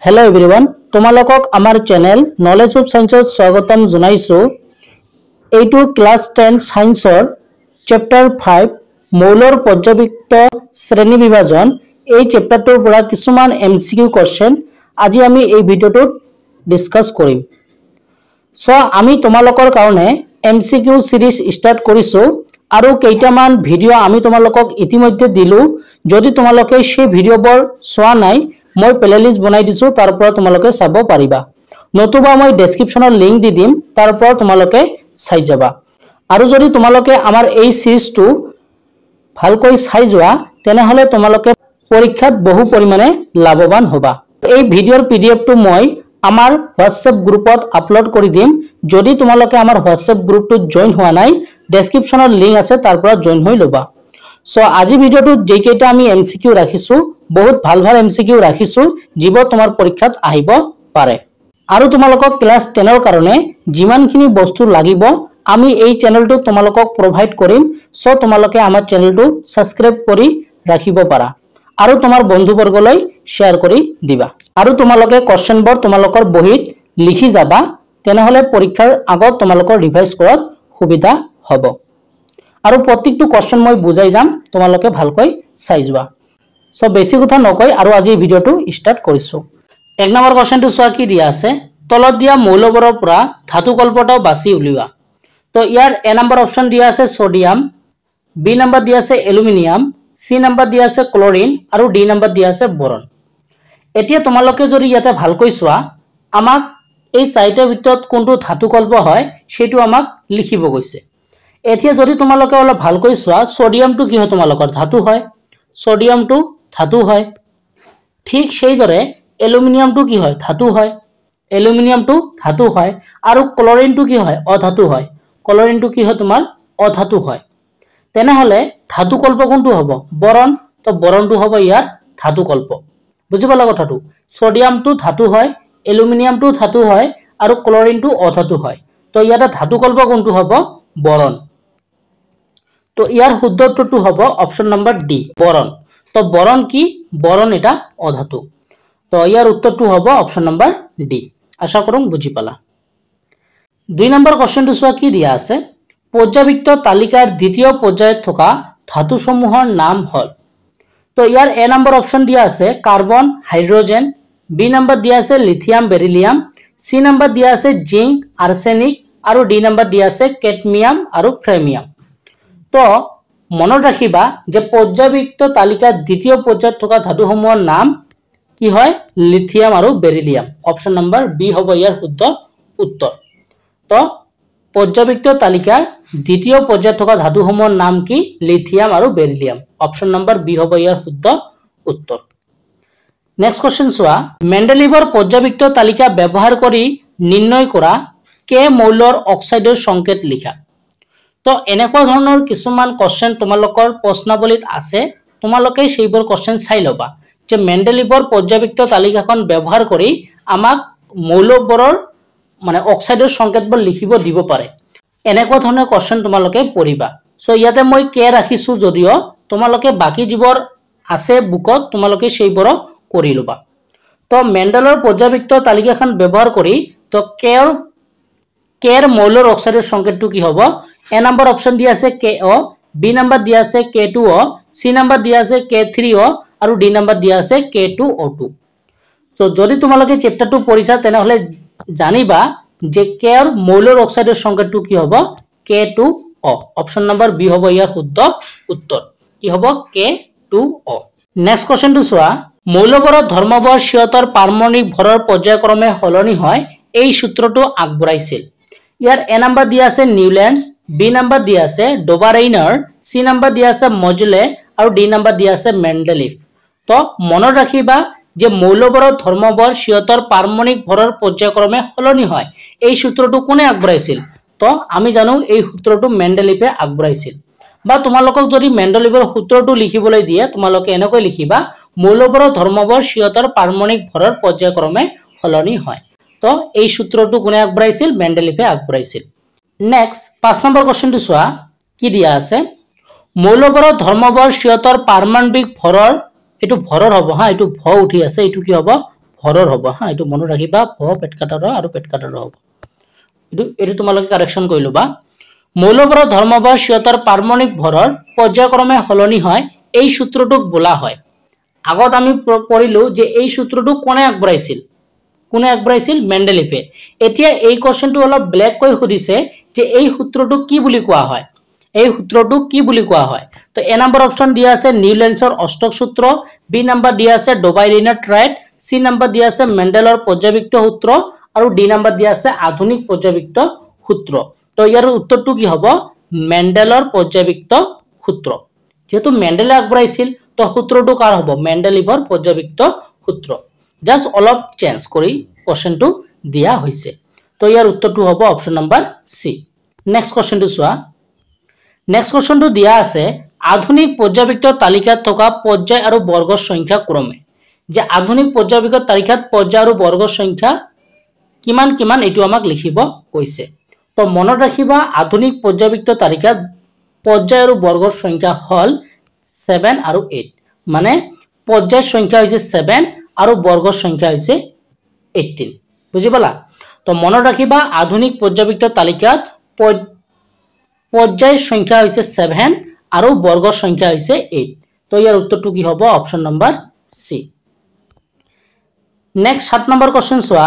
Hello everyone তোমালোকক আমাৰ channel knowledge of সায়েন্সত স্বাগতম জনাইছো। এইটো ক্লাস 10 সায়েন্সৰ চ্যাপ্টাৰ 5 মৌলৰ পৰ্যায়বৃত্ত শ্ৰেণী বিভাজন এই চ্যাপ্টাৰটোৰ পৰা কিছুমান এমসিকিউ কোৱেশ্চন আজি আমি এই ভিডিঅ'টোত ডিসকাস কৰিম। সো আমি তোমালোকৰ কাৰণে এমসিকিউ সিৰিজ স্টাৰ্ট কৰিছো আৰু কেইটামান ভিডিঅ' আমি তোমালোকক ইতিমধ্যে দিলো। যদি তোমালোকে সেই ভিডিঅ'বোৰ চোৱা নাই মই প্লেলিস্ট বনাই দিছো, তাৰ পৰা তোমালোকে চাব পাৰিবা, নতুবা মই ডেসক্ৰিপচনৰ লিংক দি দিম, তাৰ পৰা তোমালোকে চাই যাবা। আৰু যদি তোমালোকে আমাৰ এই সিৰিজটো ভালকৈ চাই যোৱা তেনেহলে তোমালোকে পৰীক্ষাত বহু পৰিমাণে লাভৱান হ'বা। এই ভিডিঅ'ৰ পিডিএফটো মই আমাৰ হোৱাটসএপ গ্ৰুপত আপলোড কৰি দিম। যদি তোমালোকে আমাৰ হোৱাটসএপ গ্ৰুপটোত জয়েন হোৱা নাই ডেসক্ৰিপচনৰ লিংক আছে, তাৰ পৰা জয়েন হৈ ল'বা। সো আজি ভিডিঅ'টোত যেইকেইটা আমি এমসিকিউ ৰাখিছো বহুত ভাল এমসিকিউ ৰাখিছো যিবোৰ তোমাৰ পৰীক্ষাত আহিব পাৰে। আৰু তোমালোকক ক্লাস 10ৰ কাৰণে যিমানখিনি বস্তু লাগিব আমি এই চেনেলটো তোমালোকক প্ৰভাইড কৰিম। সো তোমালোকে আমাৰ চেনেলটো সাবস্ক্ৰাইব কৰি ৰাখিব পাৰা আৰু তোমাৰ বন্ধুবৰ্গলৈ শ্বেয়াৰ কৰি দিবা। আৰু তোমালোকে কোৱেশ্চনবোৰ তোমালোকৰ বহিত লিখি যাবা, তেনেহলে পৰীক্ষাৰ আগত তোমালোকৰ ৰিভাইজ কৰাত সুবিধা হ'ব। আৰু প্ৰত্যেকটো কোৱেশ্চন মই বুজাই যাম, তোমালোকে ভালকৈ চাই যোৱা। সো বেছি কথা নকৈ আৰু আজি ভিডিঅ'টো স্টাৰ্ট কৰিছো। এক নম্বৰ কোৱেশ্চনটো চোৱা কি দিয়া আছে, তলত দিয়া মৌলবোৰৰ পৰা ধাতু কল্পটাও বাছি উলিওৱা। তো ইয়াৰ এ নম্বৰ অপচন দিয়া আছে সোডিয়াম, বি নম্বৰ দিয়া আছে এলুমিনিয়াম, সি নম্বৰ দিয়া আছে ক্লোৰিন আৰু ডি নম্বৰ দিয়া আছে বৰন। এতিয়া তোমালোকে যদি ইয়াতে ভালকৈ চোৱা আমাক এই চাৰিটাৰ ভিতৰত কোনটো ধাতু কল্প হয় সেইটো আমাক লিখিব গৈছে। এতিয়া যদি তোমালোকে অলপ ভালকৈ চোৱা সোডিয়ামটো কি হয়, তোমালোকৰ ধাতু হয়, সোডিয়ামটো ধাতু হয়। ঠিক সেইদৰে এলুমিনিয়ামটো কি হয়, ধাতু হয়, এলুমিনিয়ামটো ধাতু হয়। আৰু ক্লোৰিনটো কি হয়, অধাতু হয়, ক্লোৰিনটো কি হয় তোমাৰ অধাতু হয়। তেনেহলে ধাতু কল্প কোনটো হ'ব, বৰন। তো বৰনটো হ'ব ইয়াৰ ধাতু কল্প। বুজি পালা কথাটো, সোডিয়ামটো ধাতু হয়, এলুমিনিয়ামটো ধাতু হয় আৰু ক্লোৰিনটো অধাতু হয়। তো ইয়াতে ধাতু কল্প কোনটো হ'ব, বৰন। তো ইয়াৰ শুদ্ধ উত্তৰটো হ'ব অপচন নম্বৰ ডি, বৰন। তো বৰন কি, বৰন এটা অধাতু। তো ইয়াৰ উত্তৰটো হ'ব অপচন নম্বৰ ডি। আশা কৰোঁ বুজি পালা। 2 নম্বৰ কোৱেশ্চনটো চোৱা কি দিয়া আছে, পৰ্যায়বৃত্ত তালিকাৰ দ্বিতীয় পৰ্যায়ত থকা ধাতুসমূহৰ নাম হ'ল। তো ইয়াৰ এ নম্বৰ অপচন দিয়া আছে কাৰ্বন, হাইড্ৰোজেন, বি নম্বৰ দিয়া আছে লিথিয়াম, বেৰিলিয়াম, সি নম্বৰ দিয়া আছে জিংক, আৰ্ছেনিক আৰু ডি নম্বৰ দিয়া আছে কেডমিয়াম আৰু ফ্ৰেমিয়াম। তো মনত ৰাখিবা যে পৰ্যায়বৃত্ত তালিকাৰ দ্বিতীয় পৰ্যায়ত থকা ধাতুসমূহৰ নাম কি হয়, লিথিয়াম আৰু বেৰিলিয়াম। অপচন নম্বৰ বি হ'ব ইয়াৰ শুদ্ধ উত্তৰ। তো পৰ্যায়বৃত্ত তালিকাৰ দ্বিতীয় পৰ্যায়ত থকা ধাতুসমূহৰ নাম কি, লিথিয়াম আৰু বেৰিলিয়াম। অপচন নম্বৰ বি হ'ব ইয়াৰ শুদ্ধ উত্তৰ। নেক্সট কোৱেশ্চন চোৱা, মেণ্ডেলিভৰ পৰ্যায়বৃত্ত তালিকা ব্যৱহাৰ কৰি নিৰ্ণয় কৰা কে মৌলৰ অক্সাইডৰ সংকেত লিখা। তো এনেকুৱা ধৰণৰ কিছুমান কোৱেশ্চন তোমালোকৰ প্ৰশ্নাৱলীত আছে, তোমালোকে সেইবোৰ কোৱেশ্চন চাই ল'বা যে মেণ্ডেলিভৰ পৰ্যায়বৃত্ত তালিকাখন ব্যৱহাৰ কৰি আমাক মৌলবোৰৰ মানে অক্সাইডৰ সংকেতবোৰ লিখিব দিব পাৰে। এনেকুৱা ধৰণৰ কোৱেশ্চন তোমালোকে পঢ়িবা। সো ইয়াতে মই কে ৰাখিছো, যদিও তোমালোকে বাকি যিবোৰ আছে বুকত তোমালোকে সেইবোৰ কৰি ল'বা। তো মেণ্ডেলৰ পৰ্যায়বৃত্ত তালিকাখন ব্যৱহাৰ কৰি তো কেৰ মৌলৰ অক্সাইডৰ সংকেতটো কি হ'ব, এ নম্বৰ অপচন দিয়া আছে KO, বি নম্বৰ দিয়া আছে K2O, সি নম্বৰ দিয়া আছে K3O আৰু ডি নম্বৰ দিয়া আছে K2O2। তো যদি তোমালোকে চেপ্টাৰটো পঢ়িছা তেনেহলে জানিবা যে কেৰ মৌলৰ অক্সাইডৰ সংকেতটো কি হ'ব, K2O। অপচন নম্বৰ বি হ'ব ইয়াৰ শুদ্ধ উত্তৰ, কি হ'ব K2O। নেক্সট কোৱেশ্চনটো চোৱা, মৌলবোৰৰ ধৰ্মবোৰ সিহঁতৰ পাৰমাণৱিক ভৰৰ পৰ্যায়ক্ৰমে সলনি হয় এই সূত্ৰটো আগবঢ়াইছিল। ইয়াৰ এ নম্বৰ দিয়া আছে নিউল্যান্ডছ, বি নম্বৰ দিয়া আছে ডোবাৰেইনাৰ, সি নম্বৰ দিয়া আছে মজুলে আৰু ডি নম্বৰ দিয়া আছে মেণ্ডেলিভ। তো মনত ৰাখিবা যে মৌলবোৰৰ ধৰ্মবোৰ সিহঁতৰ পাৰমাণৱিক ভৰৰ পৰ্যায়ক্ৰমে সলনি হয় এই সূত্ৰটো কোনে আগবঢ়াইছিল। তো আমি জানো এই সূত্ৰটো মেণ্ডেলিভে আগবঢ়াইছিল। বা তোমালোকক যদি মেণ্ডেলিভৰ সূত্ৰটো লিখিবলৈ দিয়ে তোমালোকে এনেকৈ লিখিবা, মৌলবোৰৰ ধৰ্মবোৰ সিহঁতৰ পাৰমাণৱিক ভৰৰ পৰ্যায়ক্ৰমে সলনি হয়। তো এই সূত্ৰটো কোনে আগবঢ়াইছিল, মেণ্ডেলিভে আগবঢ়াইছিল। নেক্সট 5 নম্বৰ কোৱেশ্চনটো চোৱা কি দিয়া আছে, মৌলবোৰৰ ধৰ্মবোৰ সিহঁতৰ পাৰমাণৱিক ভৰৰ, এইটো ভৰৰ হ'ব হা, এইটো ভ উঠি আছে, এইটো কি হ'ব ভৰৰ হ'ব হা এটো মনত ৰাখিবা ভ পেট কাটাৰ আৰু পেট কাটাৰ হ'ব এটো তোমালোকে কাৰেকচন কৰি লবা মৌলবৰ ধৰ্মবৰ সিয়তৰ পাৰমাণিক ভৰৰ পৰ্যায়ক্ৰমে হলনি হয় এই সূত্ৰটোক বোলা হয় আগত আমি পঢ়িলো যে এই সূত্ৰটো কোনে আগবঢ়াইছিল মেন্ডেলিফে এতিয়া এই কোশ্চেনটো অলপ ব্লেক কৈ সুধিছে যে এই সূত্ৰটো কি বুলি কোৱা হয় তো এ নম্বৰ অপচন দিয়া আছে নিউল্যান্ডছৰ অষ্টক সূত্ৰ বি নম্বৰ দিয়া আছে ডোবাইলিনাৰ ট্ৰাইড সি নম্বৰ দিয়া আছে মেন্ডেলৰ পৰ্যায়বৃত্ত সূত্ৰ আৰু ডি নম্বৰ দিয়া আছে আধুনিক পৰ্যায়বৃত্ত সূত্ৰ তো ইয়াৰ উত্তৰটো কি হ'ব মেন্ডেলৰ পৰ্যায়বৃত্ত সূত্ৰ যেহেতু মেন্ডেলে আগবঢ়াইছিল তো সূত্ৰটো কাৰ হ'ব মেন্ডেলিভৰ পৰ্যায়বৃত্ত সূত্ৰ জাস্ট অলপ চেঞ্জ কৰি কোশ্চেনটো দিয়া হৈছে তো ইয়াৰ উত্তৰটো হ'ব অপচন নম্বৰ সি নেক্সট কোশ্চেনটো চোৱা নেক্সট কোশ্চেনটো দিয়া আছে আধুনিক পৰ্যায়বৃত্ত তালিকাত থকা পৰ্যায় আৰু বৰ্গৰ সংখ্যা ক্ৰমে যে আধুনিক পৰ্যায়বৃত্ত তালিকাত পৰ্যায় আৰু বৰ্গৰ সংখ্যা কিমান এটো আমাক লিখিব কৈছে তো মনত ৰাখিবা আধুনিক পৰ্যায়বৃত্ত তালিকাত পৰ্যায় আৰু বৰ্গৰ সংখ্যা হল 7 আৰু 8 মানে পৰ্যায় সংখ্যা হৈছে 7 আৰু বৰ্গৰ সংখ্যা হৈছে 18 বুজি পালা তো মনত ৰাখিবা আধুনিক পৰ্যায়বৃত্ত তালিকাত পৰ্যায় সংখ্যা হৈছে 7 আৰু বৰ্গৰ সংখ্যা হৈছে 8 তো ইয়াৰ উত্তৰটো কি হ'ব অপচন নম্বৰ সি নেক্সট 7 নম্বৰ কোশ্চেন চোৱা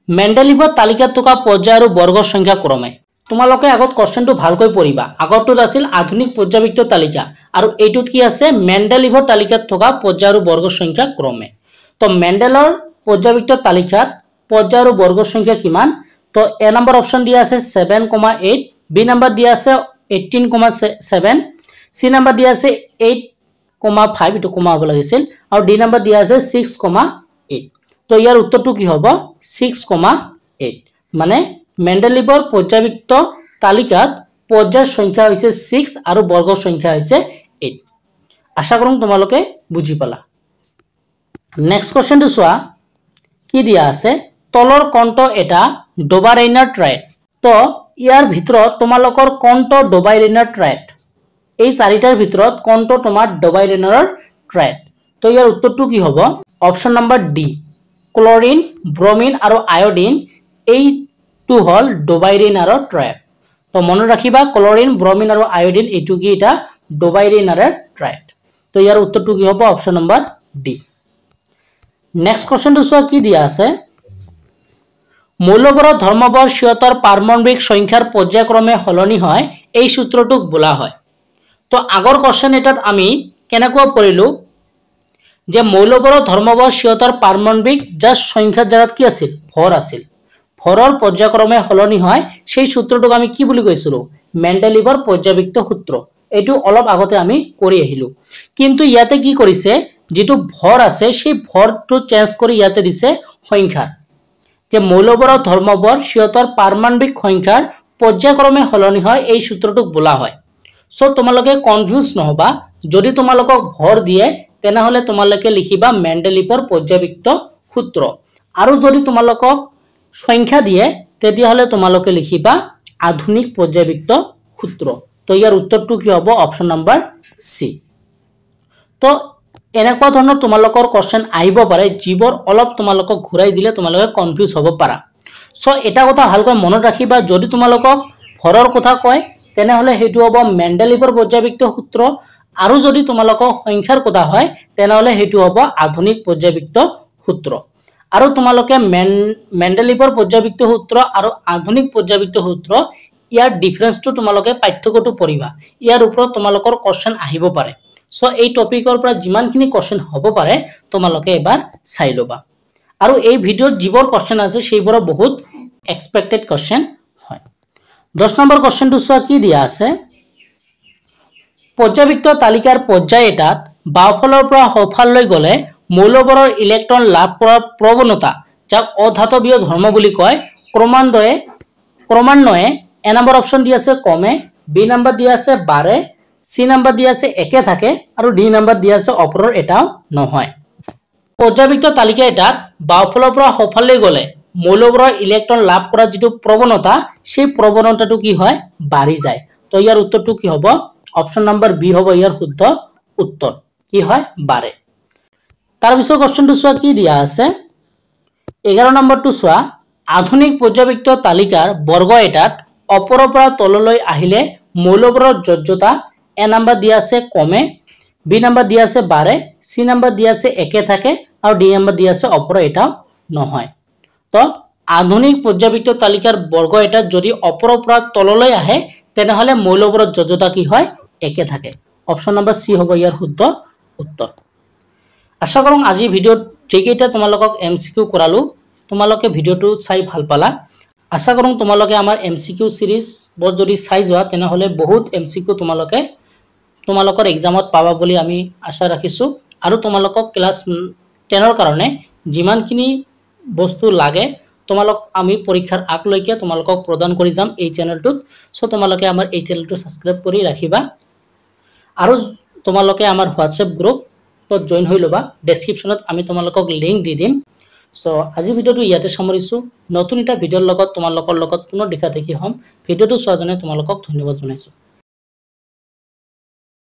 মেন্ডেলিভৰ তালিকাত থকা পৰ্যায় আৰু বৰ্গৰ সংখ্যা ক্ৰমে তোমালোকে আগত কোশ্চেনটো ভালকৈ পঢ়িবা আগৰটোত আছিল আধুনিক পৰ্যায়বৃত্ত তালিকা আৰু এইটোত কি আছে মেন্ডেলিভৰ তালিকাত থকা পৰ্যায় আৰু বৰ্গৰ সংখ্যা ক্ৰমে তো মেন্ডেলৰ পৰ্যায়বৃত্ত তালিকাত পৰ্যায় আৰু বৰ্গৰ সংখ্যা কিমান তো এ নম্বৰ অপচন দিয়া আছে 7,8 বি নম্বৰ দিয়া আছে 18,7 সি নম্বৰ দিয়া আছে 8,5 এটো কমা হ'ব লাগিছিল আৰু ডি নম্বৰ দিয়া আছে 6,8 তো ইয়াৰ উত্তৰটো কি হ'ব 6,8 মানে মেন্ডেলিভৰ পৰ্যায়বৃত্ত তালিকাত পৰ্যায়ৰ সংখ্যা হৈছে 6 আৰু বৰ্গৰ সংখ্যা হৈছে 8 আশা কৰোঁ তোমালোকে বুজি পালা নেক্সট কোশ্চেনটো চোৱা কি দিয়া আছে তলৰ কণ্ট এটা ডোবাইলিনাৰ ট্ৰাইড তো ইয়াৰ ভিতৰত তোমালোকৰ কণ্ট ডোবাইলিনাৰ ট্ৰাইড এই চাৰিটাৰ ভিতৰত কণ্ট তোমাৰ ডোবাইলিনাৰৰ ট্ৰাইড তো ইয়াৰ উত্তৰটো কি হ'ব অপচন নম্বৰ ডি ক্লোৰিন ব্ৰমিন আৰু আয়োডিন এইটো হল ডোবাইলিনাৰৰ ট্ৰাইড তো মনত ৰাখিবা ক্লোৰিন ব্ৰমিন আৰু আয়োডিন এইটো কি এটা ডোবাইলিনাৰৰ ট্ৰাইড তো ইয়াৰ উত্তৰটো কি হ'ব অপচন নম্বৰ ডি নেক্সট কোশ্চেনটো চোৱা কি দিয়া আছে মৌলবৰ ধৰ্মবৰ সিয়তৰ পাৰমাণবিক সংখ্যাৰ পৰ্যায়ক্ৰমে হলনি হয় এই সূত্ৰটোক বোলা হয় তো আগৰ কোশ্চেন এটাত আমি কেনেকুৱা পঢ়িলো যে মৌলবৰ ধৰ্মবৰ সিয়তৰ পাৰমাণবিক যাৰ সংখ্যাৰ জাগাত কি আছিল ভৰ আছিল ভৰৰ পৰ্যায়ক্ৰমে হলনি হয় সেই সূত্ৰটোক আমি কি বুলি কৈছিলো মেন্ডেলিভৰ পৰ্যায়বৃত্ত সূত্ৰ এটো অলপ আগতে আমি কৰি আহিলো কিন্তু ইয়াতে কি কৰিছে যেটো ভৰ আছে সেই ভৰটো চেঞ্জ কৰি ইয়াতে দিছে সংখ্যাৰ যে মৌলবৰ ধৰ্মবৰ সিয়তৰ পাৰমাণবিক সংখ্যাৰ পৰ্যায়ক্ৰমে হলনি হয় এই সূত্ৰটোক বোলা হয় সো তোমালোকে কনফিউজ নহবা যদি তোমালোকক ভৰ দিয়ে তেনেহলে তোমালোকে লিখিবা মেন্ডেলিভৰ পৰ্যায়বৃত্ত সূত্ৰ আৰু যদি তোমালোকক সংখ্যা দিয়ে তেতিয়াহলে তোমালোকে লিখিবা আধুনিক পৰ্যায়বৃত্ত সূত্ৰ তো ইয়াৰ উত্তৰটো কি হ'ব অপচন নম্বৰ সি তো এনেকুৱা ধৰণৰ তোমালোকৰ কোশ্চেন আহিব পাৰে যিবোৰ অলপ তোমালোকক ঘূৰাই দিলে তোমালোকে কনফিউজ হ'ব পাৰা সো এটা কথা ভালকৈ মনত ৰাখিবা যদি তোমালোকক ভৰৰ কথা কয় তেনেহলে হেতু হ'ব মেন্ডেলিভৰ পৰ্যায়বৃত্ত সূত্ৰ আৰু যদি তোমালোকক সংখ্যাৰ কথা হয় তেনেহলে হেতু হ'ব আধুনিক পৰ্যায়বৃত্ত সূত্ৰ আৰু তোমালোকে মেন্ডেলিভৰ পৰ্যায়বৃত্ত সূত্ৰ আৰু আধুনিক পৰ্যায়বৃত্ত সূত্ৰ ইয়াৰ ডিফাৰেন্সটো তোমালোকে পাঠ্যক্ৰমটো পঢ়িবা ইয়াৰ ওপৰত তোমালোকৰ কোশ্চেন আহিব পাৰে সো এই টপিকৰ পৰা যিমানখিনি কোশ্চেন হ'ব পাৰে তোমালোকে এবাৰ চাই লবা আৰু এই ভিডিঅ'ত যিবোৰ কোশ্চেন আছে সেইবোৰ বহুত এক্সপেক্টেড কোশ্চেন হয় 10 নম্বৰ কোশ্চেনটো চোৱা কি দিয়া আছে পৰ্যায়বৃত্ত তালিকাৰ পৰ্যায় এটাত বাওফালৰ পৰা সোঁফাললৈ গলে মৌলবৰৰ ইলেক্ট্ৰন লাভ কৰাৰ প্ৰৱণতা যাক অধাতৱীয় ধৰ্ম বুলি কয় ক্ৰমান্বয়ে এ নম্বৰ অপচন দিয়া আছে কমে বি নম্বৰ দিয়া আছে বাৰে সি নম্বৰ দিয়া আছে একে থাকে আৰু ডি নম্বৰ দিয়া আছে অপৰৰ এটাও নহয় পৰ্যায়বৃত্ত তালিকা এটাত বাওফালৰ পৰা সোঁফাললৈ গলে মৌলবৰৰ ইলেক্ট্ৰন লাভ কৰাৰ যেটো প্ৰৱণতা সেই প্ৰৱণতাটো কি হয় বাঢ়ি যায় তো ইয়াৰ উত্তৰটো কি হ'ব অপচন নম্বৰ বি হ'ব ইয়াৰ শুদ্ধ উত্তৰ কি হয় বাঢ়ে তাৰ পিছৰ কোৱেশ্চনটো চোৱা কি দিয়া আছে 11 নম্বৰটো চোৱা আধুনিক পৰ্যাবৃত্ত তালিকাৰ বৰ্গ এটাত ওপৰৰ পৰা তললৈ আহিলে মৌলবোৰৰ যোজ্যতা এ নাম্বাৰ দিয়া আছে কমে বি নাম্বাৰ দিয়া আছে বাৰে সি নাম্বাৰ দিয়া আছে একে থাকে আৰু ডি নাম্বাৰ দিয়া আছে ওপৰৰ এটাও নহয় তো আধুনিক পৰ্যাবৃত্ত তালিকাৰ বৰ্গ এটাত যদি ওপৰৰ পৰা তললৈ আহে তেনেহলে মৌলবোৰৰ যোজ্যতা কি হয় একে থাকে অপচন নাম্বাৰ সি হ'ব ইয়াৰ শুদ্ধ উত্তৰ আশা কৰোঁ আজি ভিডিঅ'ত যেকেইটা তোমালোকক এমসিকিউ কৰালো তোমালোকে ভিডিঅ'টো চাই ভাল পালা আশা কৰোঁ তোমালোকে আমাৰ এমসিকিউ সিৰিজ বহুত যদি চাই যোৱা তেনেহলে বহুত এমসিকিউ তোমালোকৰ এক্সামত পাবা বুলি আমি আশা ৰাখিছো আৰু তোমালোকক ক্লাস 10 ৰ কাৰণে যিমানখিনি বস্তু লাগে তোমালোক আমি পৰীক্ষাৰ আগলৈকে তোমালোকক প্ৰদান কৰি যাম এই চেনেলটোত সো তোমালোকে আমাৰ এই চেনেলটো সাবস্ক্ৰাইব কৰি ৰাখিবা আৰু তোমালোকে আমাৰ হোৱাটসএপ গ্ৰুপত জয়েন হৈ লবা ডেসক্ৰিপচনত আমি তোমালোকক লিংক দি দিম সো আজি ভিডিঅ'টো ইয়াতে সামৰিছো নতুন এটা ভিডিঅ'ৰ লগত তোমালোকৰ লগত পুনৰ দেখা দেখি হম ভিডিঅ'টো চোৱাৰ কাৰণে তোমালোকক ধন্যবাদ জনাইছো